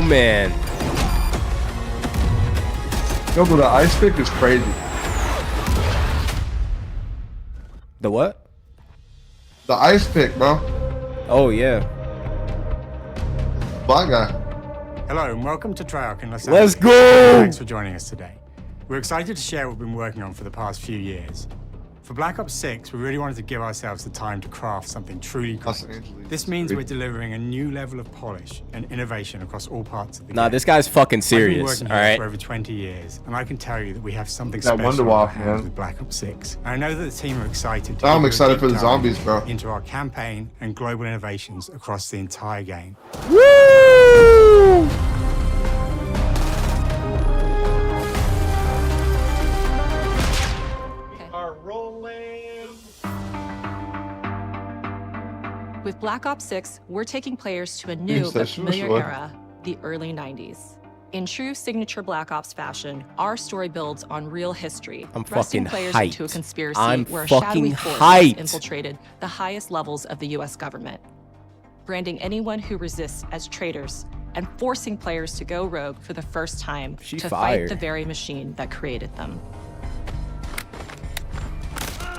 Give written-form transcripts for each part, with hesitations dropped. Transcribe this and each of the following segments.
man. Yo, but the ice pick is crazy. The what? The ice pick, bro. Oh, yeah. Black guy. Hello and welcome to Treyarch in Los Let's Angeles. go! Thanks for joining us today. We're excited to share what we've been working on for the past few years. For Black Ops 6, we really wanted to give ourselves the time to craft something truly great. This means we're delivering a new level of polish and innovation across all parts of the game. Nah, this guy's fucking I've been serious, working all here right? for over 20 years, and I can tell you that we have something That special Wonder on our Walk, hands man. with Black Ops 6. And I know that the team are excited to I'm give you a excited deep for the dive zombies, bro. into our campaign and global innovations across the entire game. Woo! With Black Ops 6, we're taking players to a new but familiar era, the early 90s. In true signature Black Ops fashion, our story builds on real history, thrusting players into a conspiracy where a shadowy force has infiltrated the highest levels of the US government, branding anyone who resists as traitors and forcing players to go rogue for the first time to fight the very machine that created them.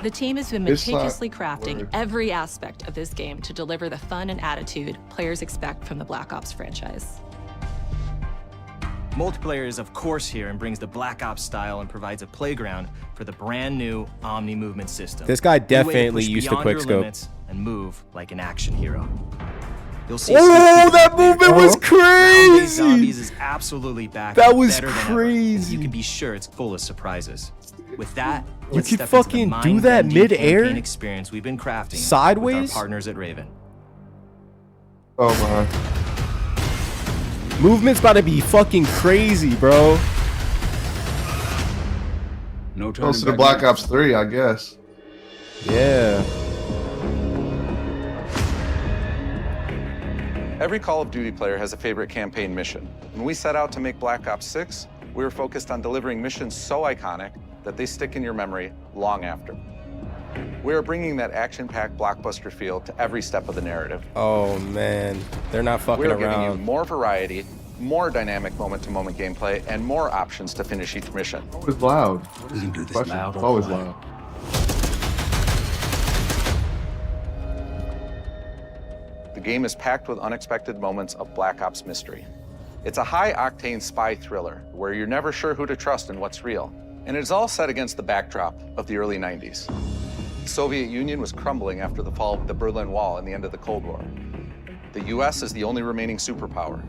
The team has been meticulously crafting every aspect of this game to deliver the fun and attitude players expect from the Black Ops franchise. Multiplayer is of course here and brings the Black Ops style and provides a playground for the brand new Omni movement system. This guy definitely used to quickscope and move like an action hero. You'll see. Oh, that movement was crazy! Zombies is absolutely back. That was crazy. You can be sure it's full of surprises. With that, you could fucking do that mid-air experience we've been crafting sideways with our partners at Raven. Oh my. Movement's about to be fucking crazy, bro. No turning Close to the Black Ops 3, I guess. Yeah. Every Call of Duty player has a favorite campaign mission. When we set out to make Black Ops 6, we were focused on delivering missions so iconic that they stick in your memory long after. We are bringing that action-packed blockbuster feel to every step of the narrative. Oh man, they're not fucking around. We're giving you more variety, more dynamic moment-to-moment gameplay, and more options to finish each mission. Always loud. We can do this loud. Always loud. The game is packed with unexpected moments of Black Ops mystery. It's a high-octane spy thriller where you're never sure who to trust and what's real. And it's all set against the backdrop of the early 90s. The Soviet Union was crumbling after the fall of the Berlin Wall and the end of the Cold War. The US is the only remaining superpower.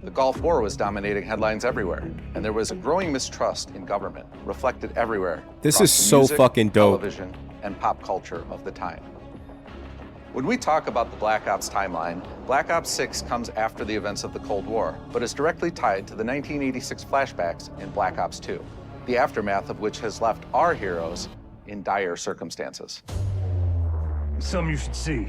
The Gulf War was dominating headlines everywhere, and there was a growing mistrust in government, reflected everywhere. This is so music, fucking dope. Television, and pop culture of the time. When we talk about the Black Ops timeline, Black Ops 6 comes after the events of the Cold War, but is directly tied to the 1986 flashbacks in Black Ops 2, the aftermath of which has left our heroes in dire circumstances. Something you should see.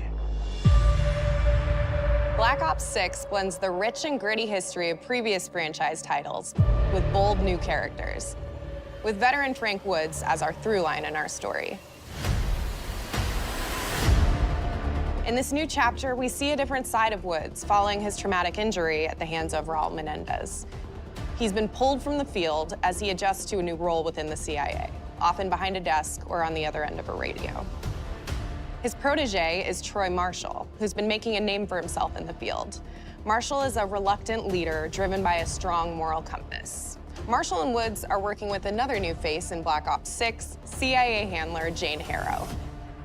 Black Ops 6 blends the rich and gritty history of previous franchise titles with bold new characters, with veteran Frank Woods as our through line in our story. In this new chapter, we see a different side of Woods following his traumatic injury at the hands of Raul Menendez. He's been pulled from the field as he adjusts to a new role within the CIA, often behind a desk or on the other end of a radio. His protege is Troy Marshall, who's been making a name for himself in the field. Marshall is a reluctant leader driven by a strong moral compass. Marshall and Woods are working with another new face in Black Ops 6, CIA handler Jane Harrow.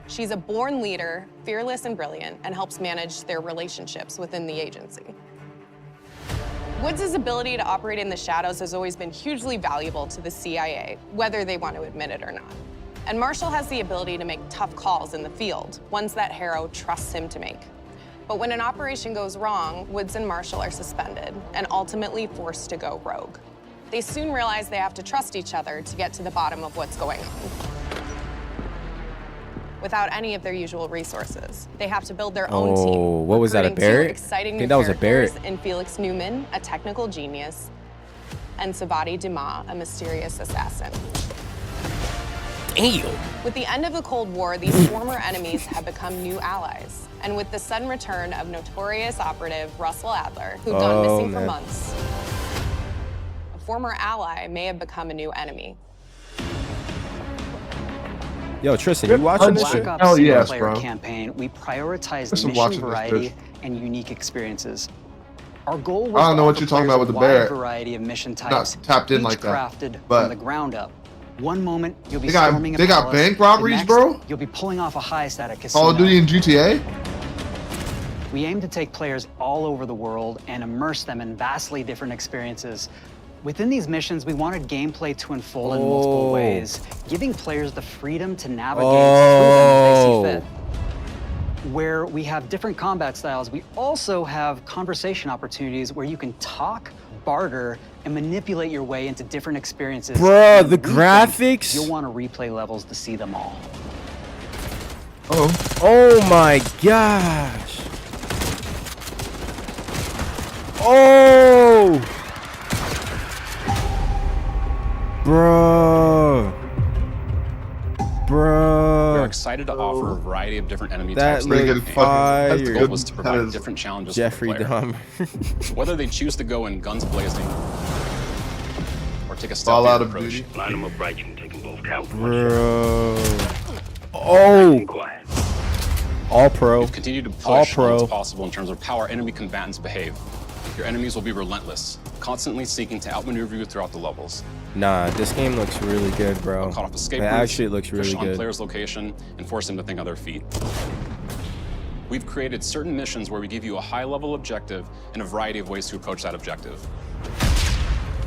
She's a born leader, fearless and brilliant, and helps manage their relationships within the agency. Woods' ability to operate in the shadows has always been hugely valuable to the CIA, whether they want to admit it or not. And Marshall has the ability to make tough calls in the field, ones that Harrow trusts him to make. But when an operation goes wrong, Woods and Marshall are suspended and ultimately forced to go rogue. They soon realize they have to trust each other to get to the bottom of what's going on. Without any of their usual resources, they have to build their own team. Oh, what was that, a Barrett? Exciting I think that was a Barrett. In Felix Newman, a technical genius, and Savati Dumas, a mysterious assassin. Damn. With the end of the Cold War, these former enemies have become new allies. And with the sudden return of notorious operative Russell Adler, who'd gone missing for months, a former ally may have become a new enemy. Yo, Tristan, you watching this shit? Black Ops yes, single-player bro. campaign, we prioritize Tristan mission watching this variety bitch. and unique experiences. Our goal was I don't know to what offer you're talking players about with a the wide Barrett. variety of mission types, Not tapped in each like that. crafted But from the ground up. One moment you'll be They got- storming a they got palace, bank the robberies, next, bro? You'll be pulling off a heist at a casino. Call of Duty and GTA? We aim to take players all over the world and immerse them in vastly different experiences. Within these missions, we wanted gameplay to unfold in multiple ways, giving players the freedom to navigate through them as they see fit. Where we have different combat styles, we also have conversation opportunities where you can talk, barter, and manipulate your way into different experiences. Bruh, And the we think graphics. You'll want to replay levels to see them all. Oh. Oh my gosh. Oh. Bruh. We're Bruh. excited to offer a variety of different enemy That types. in the looked campaign. fire. The goal was to provide different challenges Jeffrey for the player. Dahmer. Whether they choose to go in guns blazing or take a Fallout stealthy of approach. Duty. Line them up right, you can take them both out. Bro. Oh. Quiet. All pro. We've continued to All push pro. what's possible in terms of how our enemy combatants behave. Your enemies will be relentless, constantly seeking to outmaneuver you throughout the levels. Nah, this game looks really good, bro. Cut off escape It routes, actually looks push really on good. player's location, and force them to think on their feet. We've created certain missions where we give you a high-level objective and a variety of ways to approach that objective.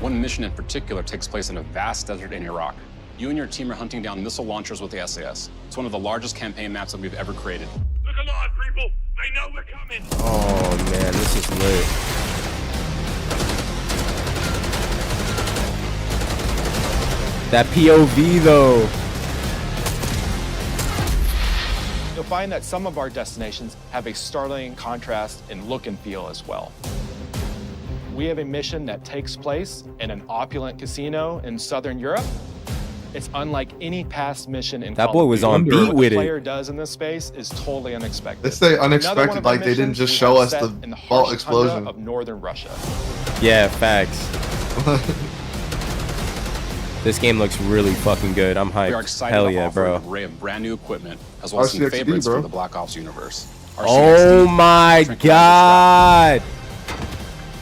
One mission in particular takes place in a vast desert in Iraq. You and your team are hunting down missile launchers with the SAS. It's one of the largest campaign maps that we've ever created. Look alive, people! They know we're coming! Oh man, this is lit. That POV though. You'll find that some of our destinations have a startling contrast in look and feel as well. We have a mission that takes place in an opulent casino in Southern Europe. It's unlike any past mission in That Call boy of was Duty. on beat What with the it. player does in this space is totally unexpected. They say Another one unexpected of our like they didn't missions just we show have us set the in vault harsh tundra explosion. of northern Russia. Yeah, facts. This game looks really fucking good. I'm We are hyped. excited Hell to yeah, offer bro. an array of brand new equipment, as well as some RCXD, favorites bro. for the Black Ops universe. Oh RCXD, my Tranquilizer god.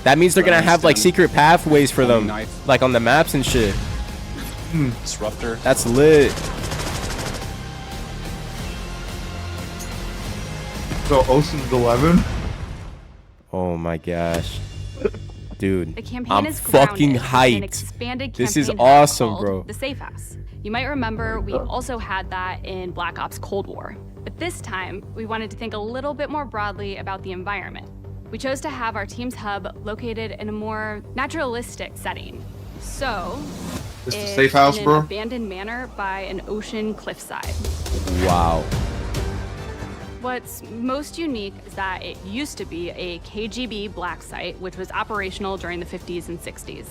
That means they're gonna Running have like stem, secret pathways for them, homing knife. like on the maps and shit. strap, Disruptor. That's lit. So Ocean's 11? Oh my gosh. Dude, The campaign I'm is grounded fucking in an hyped. expanded This is campaign hub awesome, called bro. The Safe House. You might remember we also had that in Black Ops Cold War. But this time, we wanted to think a little bit more broadly about the environment. We chose to have our team's hub located in a more naturalistic setting. So, It's the it's safe house, in bro? an abandoned manor by an ocean cliffside. Wow. What's most unique is that it used to be a KGB black site, which was operational during the 50s and 60s.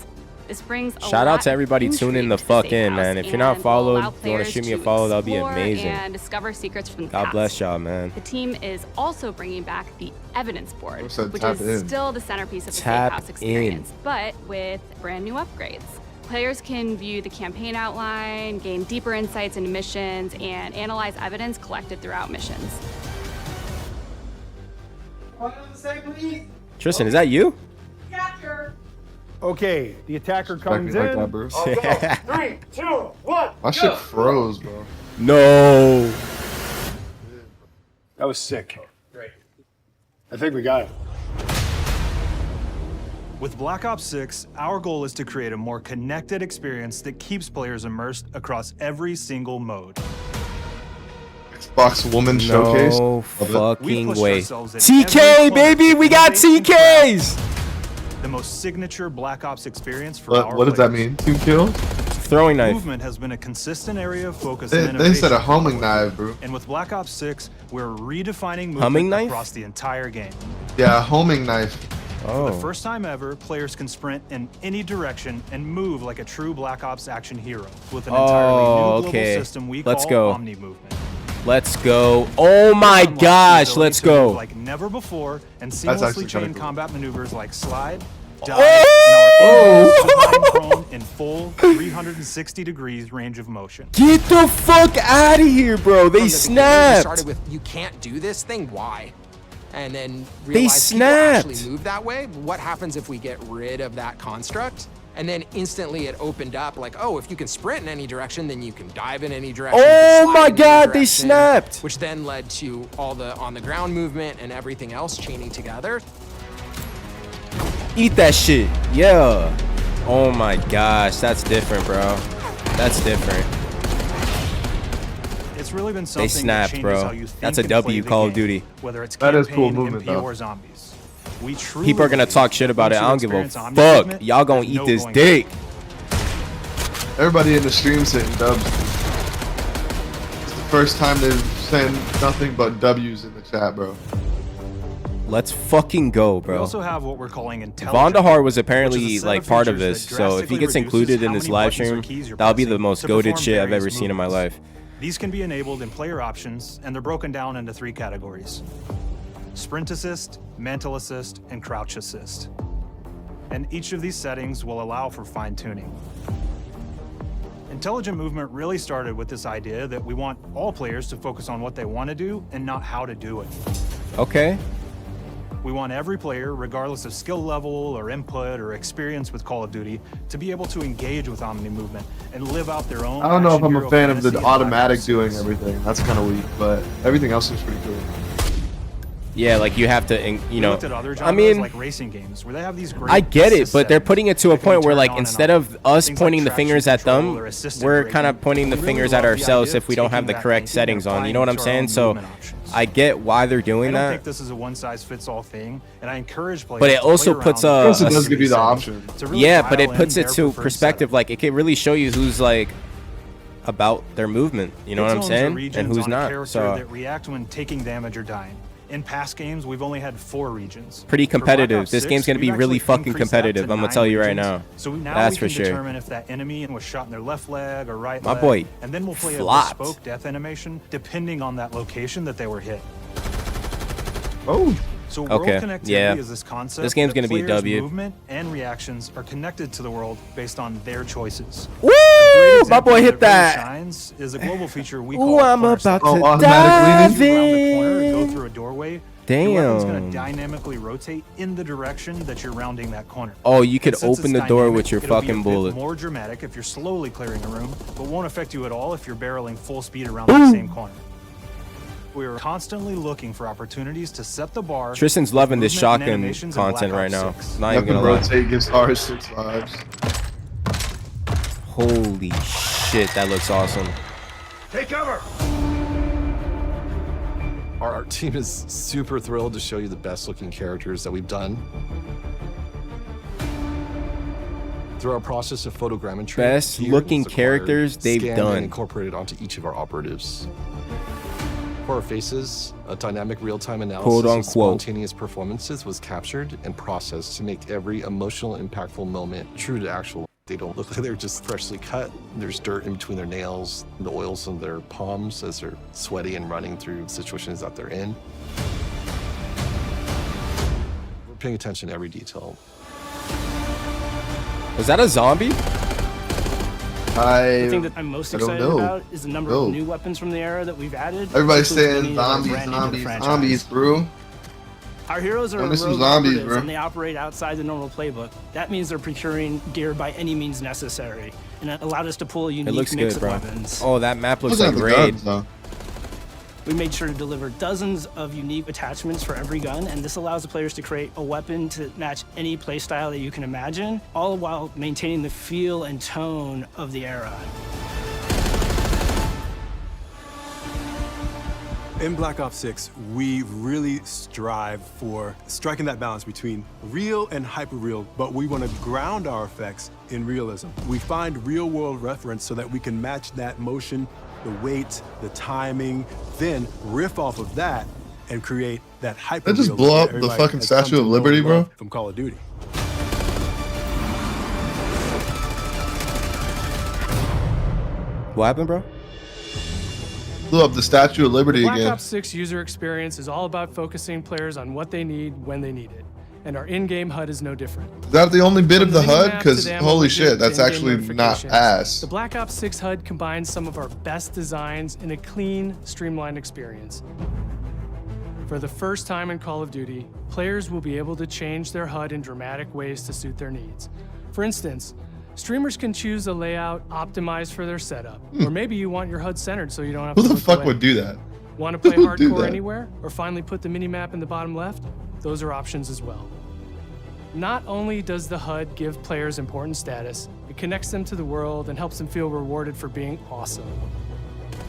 This brings a Shout out lot to everybody of tuning intrigue the to fuck Safe in, House man. If you're and not will followed, allow if you want to players shoot me a to follow, that'll be explore amazing. and discover secrets from the God past. bless y'all, man. The team is also bringing back the evidence board, Who said which tap is in? still the centerpiece of the Tap Safe House experience, but with brand new upgrades. Players can view the campaign outline, gain deeper insights into missions, and analyze evidence collected throughout missions. Tristan, is that you? Okay, the attacker Back comes me like in. that, bro. 3, 2, 1. My shit froze, bro. No. That was sick. Great. I think we got it. With Black Ops 6, our goal is to create a more connected experience that keeps players immersed across every single mode. Xbox Woman Showcase. No Love it. We fucking pushed way. ourselves at TK, every corner baby, to we got innovate and craft TKs. The most signature Black Ops experience for our What does that players. mean? 2 kills? Throwing knife. Movement has been a consistent area of focus They, and they said a innovation. homing knife, bro. And with Black Ops 6, we're redefining Humming movement knife? across the entire game. Yeah, a homing knife. For the first time ever, players can sprint in any direction and move like a true Black Ops action hero with an entirely new global system we call Omni Movement. Let's go. Oh my gosh, let's go. Like never before and seamlessly chain combat maneuvers like slide, dive, and our prone in full 360 degrees range of motion. Get the fuck out of here, bro. They snapped. Started with, you can't do this thing, why? And then they realized people snapped. actually move that way. What happens if we get rid of that construct? And then instantly it opened up like, oh, if you can sprint in any direction, then you can dive in any direction. Oh my God, they snapped. Which then led to all the on the ground movement and everything else chaining together. Eat that shit. Yeah. Oh my gosh, that's different, bro. That's different. It's really been something they snapped, that bro. How you think That's a and W, play Call the of Duty. game, whether it's that is cool campaign, movement, MP, though. or zombies. We People are gonna talk shit about it. I don't give a fuck. Y'all gonna eat this dick. Everybody in the stream's hitting dubs. It's the first time they've sent nothing but W's in the chat, bro. Let's fucking go, bro. We also have what we're calling intelligent. Vondahar was apparently like part of this, so if he gets included in this live stream, that'll be the most goated shit I've ever seen in my life. These can be enabled in player options, and they're broken down into 3 categories: sprint assist, mantle assist, and crouch assist. And each of these settings will allow for fine-tuning. Intelligent movement really started with this idea that we want all players to focus on what they want to do and not how to do it. Okay. We want every player, regardless of skill level or input or experience with Call of Duty, to be able to engage with Omni Movement and live out their own. I don't know if I'm a fan of the fantasy automatic doing everything. That's kind of weak, but everything else is pretty cool. Yeah, like you have to, you know. I mean, like racing games, where they have these great I get it, but they're putting it to a point where, like, instead of us pointing the fingers at them, we're kind of pointing the fingers at ourselves if we don't have the correct settings on. You know what I'm saying? So I get why they're doing I don't that. think this is a one-size-fits-all thing, and I encourage players. But it also puts a. It also does give you the option. Yeah, but it puts it to perspective. Like, it can really show you who's like about their movement. You know what I'm saying? And who's not. So that react when taking damage or dying. In past games, we've only had 4 regions. Pretty competitive. This game's gonna be really fucking competitive. I'm gonna tell you right now. So now that's we can for sure. determine if that enemy was shot in their left leg or right My leg, boy and then we'll play flopped. a bespoke death animation depending on that location that they were hit. Oh. So world connectivity is this concept. This game's that gonna be a players' W. Movement and reactions are connected to the world based on their choices. Woo! My boy hit that. Shines is a global feature we Ooh, call I'm about to automatically dive around the corner and go through a doorway. Damn. Your weapon's gonna dynamically rotate in the direction that you're rounding that corner. Oh, you could And since open it's the door dynamic, with your it'll be fucking a bit bullet. more dramatic if you're slowly clearing a room, but won't affect you at all if you're barreling full speed around that same corner. We're constantly looking for opportunities to set the bar. Tristan's loving this movement and shotgun animations in content Black right now. Ops 6. Not even gonna lie. rotate gives ours 6 vibes. Holy shit, that looks awesome. Take cover! Our team is super thrilled to show you the best looking characters that we've done. Through our process of photogrammetry, Best looking characters they've scanned done. and incorporated onto each of our operatives. For our faces, a dynamic real-time analysis Quote, of unquote. spontaneous performances was captured and processed to make every emotional, impactful moment true to actual. They don't look like they're just freshly cut. There's dirt in between their nails, the oils on their palms as they're sweaty and running through situations that they're in. We're paying attention to every detail. Was that a zombie? The thing that I'm most excited about is the number of new weapons from the era that we've added. Everybody's saying including many that are zombies, brand new to the zombies, franchise. zombies, bro. Our heroes are I miss some rogue zombies, operatives, bro. and they operate outside the normal playbook. That means they're procuring gear by any means necessary, and it allowed us to pull a It unique looks mix good, of bro. weapons. Oh, that map looks Look at like the Raid. guns, though. We made sure to deliver dozens of unique attachments for every gun, and this allows the players to create a weapon to match any playstyle that you can imagine, all while maintaining the feel and tone of the era. In Black Ops 6, we really strive for striking that balance between real and hyper-real, but we want to ground our effects in realism. We find real-world reference so that we can match that motion, the weight, the timing, then riff off of that and create that hyper. They just blow up the fucking Statue of Liberty, bro. From Call of Duty. What happened, bro? Blew up the Statue of Liberty Black again. Ops 6 user experience is all about focusing players on what they need when they need it. And our in-game HUD is no different. Is that the only bit of the HUD? Because holy shit, that's actually not ass. The Black Ops 6 HUD combines some of our best designs in a clean, streamlined experience. For the first time in Call of Duty, players will be able to change their HUD in dramatic ways to suit their needs. For instance, streamers can choose a layout optimized for their setup. Or maybe you want your HUD centered so you don't have to Who the look fuck away. would do that? Want to play Who would do hardcore that? anywhere? Or finally put the minimap in the bottom left? Those are options as well. Not only does the HUD give players important status, it connects them to the world and helps them feel rewarded for being awesome.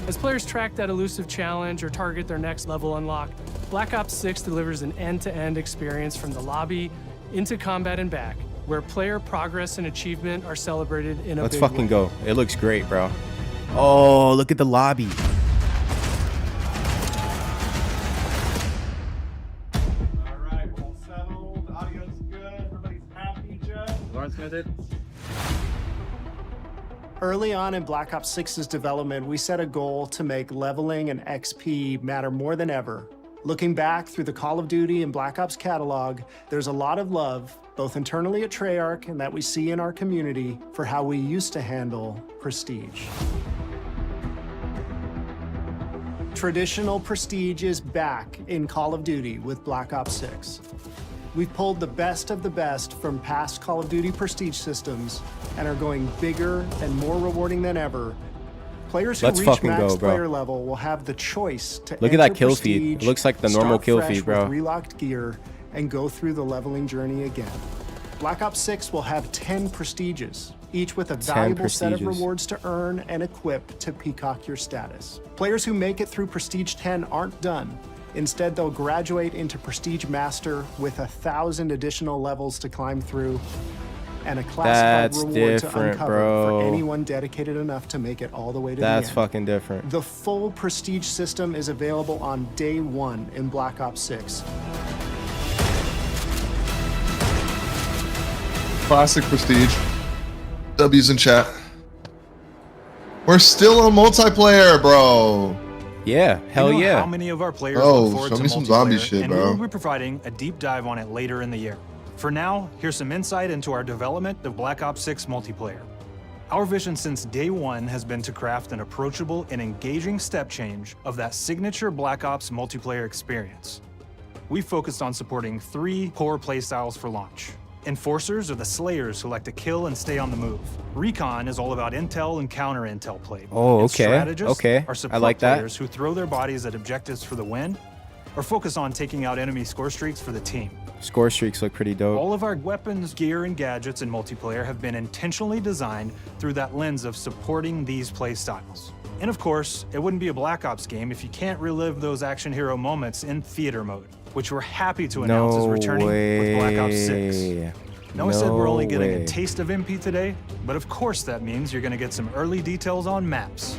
As players track that elusive challenge or target their next level unlock, Black Ops 6 delivers an end-to-end experience from the lobby into combat and back, where player progress and achievement are celebrated in a Let's big fucking way. go. It looks great, bro. Oh, look at the lobby. Early on in Black Ops 6's development, we set a goal to make leveling and XP matter more than ever. Looking back through the Call of Duty and Black Ops catalog, there's a lot of love, both internally at Treyarch and that we see in our community, for how we used to handle prestige. Traditional prestige is back in Call of Duty with Black Ops 6. We've pulled the best of the best from past Call of Duty prestige systems and are going bigger and more rewarding than ever. Players who Let's reach fucking max go, bro. player level will have the choice to Look at enter that kill feed. prestige, It looks like the normal start kill fresh feed, bro. with relocked gear, and go through the leveling journey again. Black Ops 6 will have 10 prestiges, each with a 10 valuable set of prestiges. rewards to earn and equip to peacock your status. Players who make it through Prestige 10 aren't done. Instead, they'll graduate into Prestige Master with 1,000 additional levels to climb through and a classified That's reward different, to uncover bro. for anyone dedicated enough to make it all the way to the end. That's fucking different. The full Prestige system is available on day one in Black Ops 6. Classic Prestige. W's in chat. We're still on multiplayer, bro. Yeah, hell We know yeah. How many of our players Oh, look forward show to me some zombie multiplayer, shit, and bro. we'll be providing a deep dive on it later in the year. For now, here's some insight into our development of Black Ops 6 multiplayer. Our vision since day one has been to craft an approachable and engaging step change of that signature Black Ops multiplayer experience. We focused on supporting 3 core playstyles for launch. Enforcers are the slayers who like to kill and stay on the move. Recon is all about intel and counter-intel play. Oh, And okay, strategists okay. are I support like that. players who throw their bodies at objectives for the win, or focus on taking out enemy score streaks for the team. Score streaks look pretty dope. All of our weapons, gear, and gadgets in multiplayer have been intentionally designed through that lens of supporting these play styles. And of course, it wouldn't be a Black Ops game if you can't relive those action hero moments in theater mode, which we're happy to announce is returning with Black Ops 6. Now, I said we're only getting a taste of MP today, but of course that means you're going to get some early details on maps.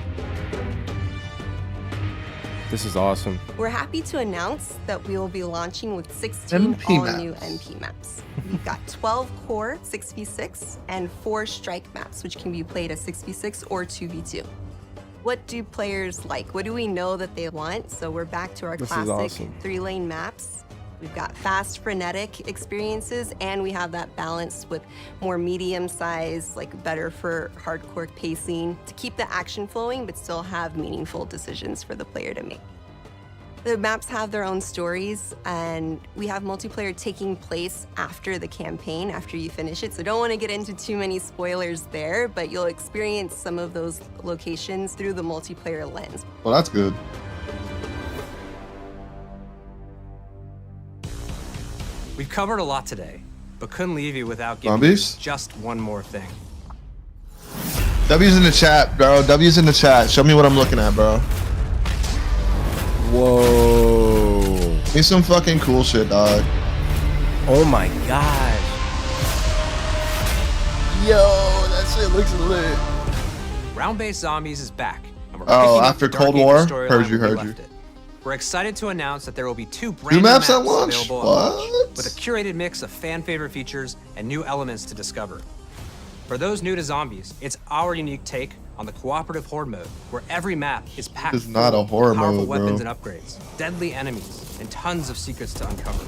This is awesome. We're happy to announce that we will be launching with 16 MP all-new maps. MP maps. We've got 12 core 6v6 and 4 strike maps, which can be played as 6v6 or 2v2. What do players like? What do we know that they want? So we're back to our This is classic awesome. 3-lane maps. We've got fast, frenetic experiences, and we have that balance with more medium size, like better for hardcore pacing to keep the action flowing, but still have meaningful decisions for the player to make. The maps have their own stories, and we have multiplayer taking place after the campaign, after you finish it. So don't want to get into too many spoilers there, but you'll experience some of those locations through the multiplayer lens. Well, that's good. We've covered a lot today, but couldn't leave you without giving Zombies? you just one more thing. W's in the chat, bro. W's in the chat. Show me what I'm looking at, bro. Whoa. Give me some fucking cool shit, dog. Oh my gosh. Yo, that shit looks lit. Round-based Zombies is back. And we're Oh, picking up after the Dark Cold Ages War? storyline Heard you, where we heard you. left it. we're excited to announce that there will be 2 brand new maps maps at launch? available at launch, with a curated mix of fan-favorite features and new elements to discover. For those new to zombies, it's our unique take on the cooperative horde mode, where every map is packed It's not a full horror of powerful mode, bro. weapons and upgrades, deadly enemies, and tons of secrets to uncover.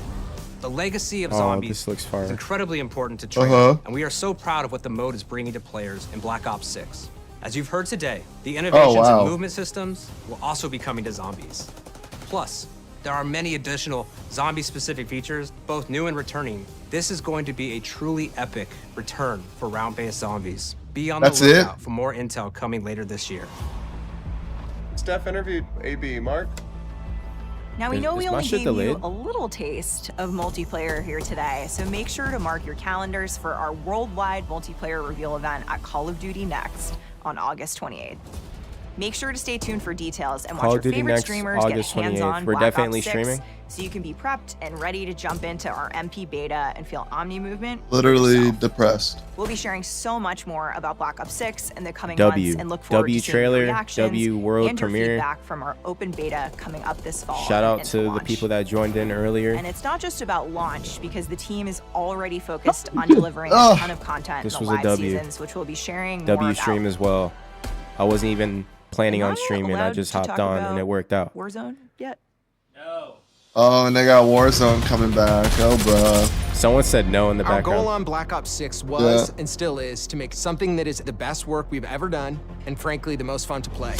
The legacy of zombies this looks fire. is incredibly important to Treyarch, and we are so proud of what the mode is bringing to players in Black Ops 6. As you've heard today, the innovations in movement systems will also be coming to zombies. Plus, there are many additional zombie-specific features, both new and returning. This is going to be a truly epic return for round-based zombies. Be on the lookout for more intel coming later this year. Steph interviewed AB. Mark? Now, we know we only gave you a little taste of multiplayer here today, so make sure to mark your calendars for our worldwide multiplayer reveal event at Call of Duty Next on August 28th. Make sure to stay tuned for details and watch your favorite streamers get hands-on Black Ops 6 so you can be prepped and ready to jump into our MP beta and feel Omni movement. Literally depressed. We'll be sharing so much more about Black Ops 6 in the coming months and look forward to seeing trailer, your reactions world and your premiere. feedback from our open beta coming up this fall. Shout out into to the launch. people that joined in earlier. And it's not just about launch, because the team is already focused on delivering a ton of content This in the was a live W. seasons, which we'll be sharing more W about. stream as well. I wasn't even planning on streaming. I just hopped on and it worked out. Warzone yet? Oh, and they got Warzone coming back. Oh, bro. Someone said no in the Our background. goal on Black Ops 6 was and still is to make something that is the best work we've ever done and frankly the most fun to play.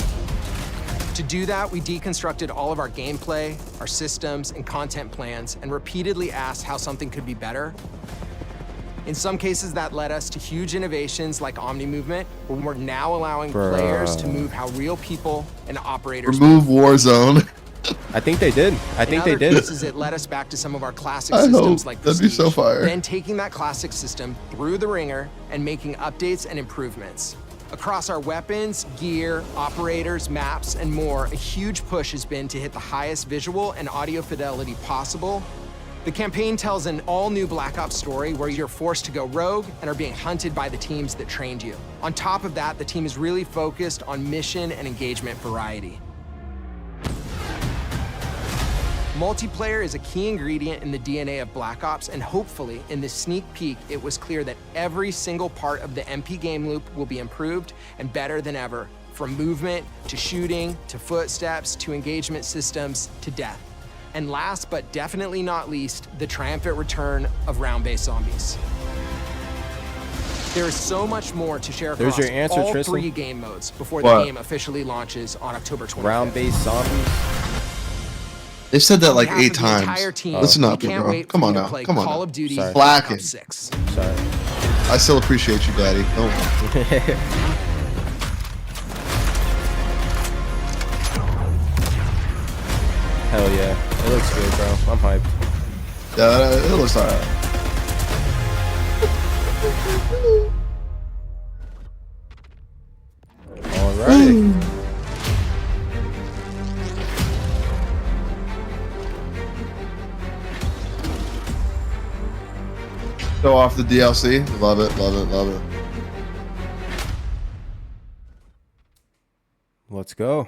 To do that, we deconstructed all of our gameplay, our systems, and content plans and repeatedly asked how something could be better. In some cases, that led us to huge innovations like Omni movement, where we're now allowing players to move how real people and operators Remove Warzone. I think they did. I think they In did. other cases, it led us back to some of our classic I systems hope. like That'd be so Prestige, fire. then taking that classic system through the ringer and making updates and improvements. Across our weapons, gear, operators, maps, and more, a huge push has been to hit the highest visual and audio fidelity possible. The campaign tells an all-new Black Ops story where you're forced to go rogue and are being hunted by the teams that trained you. On top of that, the team is really focused on mission and engagement variety. Multiplayer is a key ingredient in the DNA of Black Ops, and hopefully, in this sneak peek, it was clear that every single part of the MP game loop will be improved and better than ever, from movement, to shooting, to footsteps, to engagement systems, to death. And last but definitely not least, the triumphant return of round-based zombies. There is so much more to share across There's your answer, all Tristan. 3 game modes before the game officially launches on October 25th. Round-based zombies. They've said that like On behalf 8 of the times. entire team, Listen we up, can't bro. wait Come for on you to now. play Come on. Call now. of Duty Sorry. Black Blackened. Ops 6. Sorry. I still appreciate you, Daddy. Don't. Hell yeah. It looks good, bro. I'm hyped. Yeah, it looks alright. Alright. Show off the DLC. Love it, love it, love it. Let's go.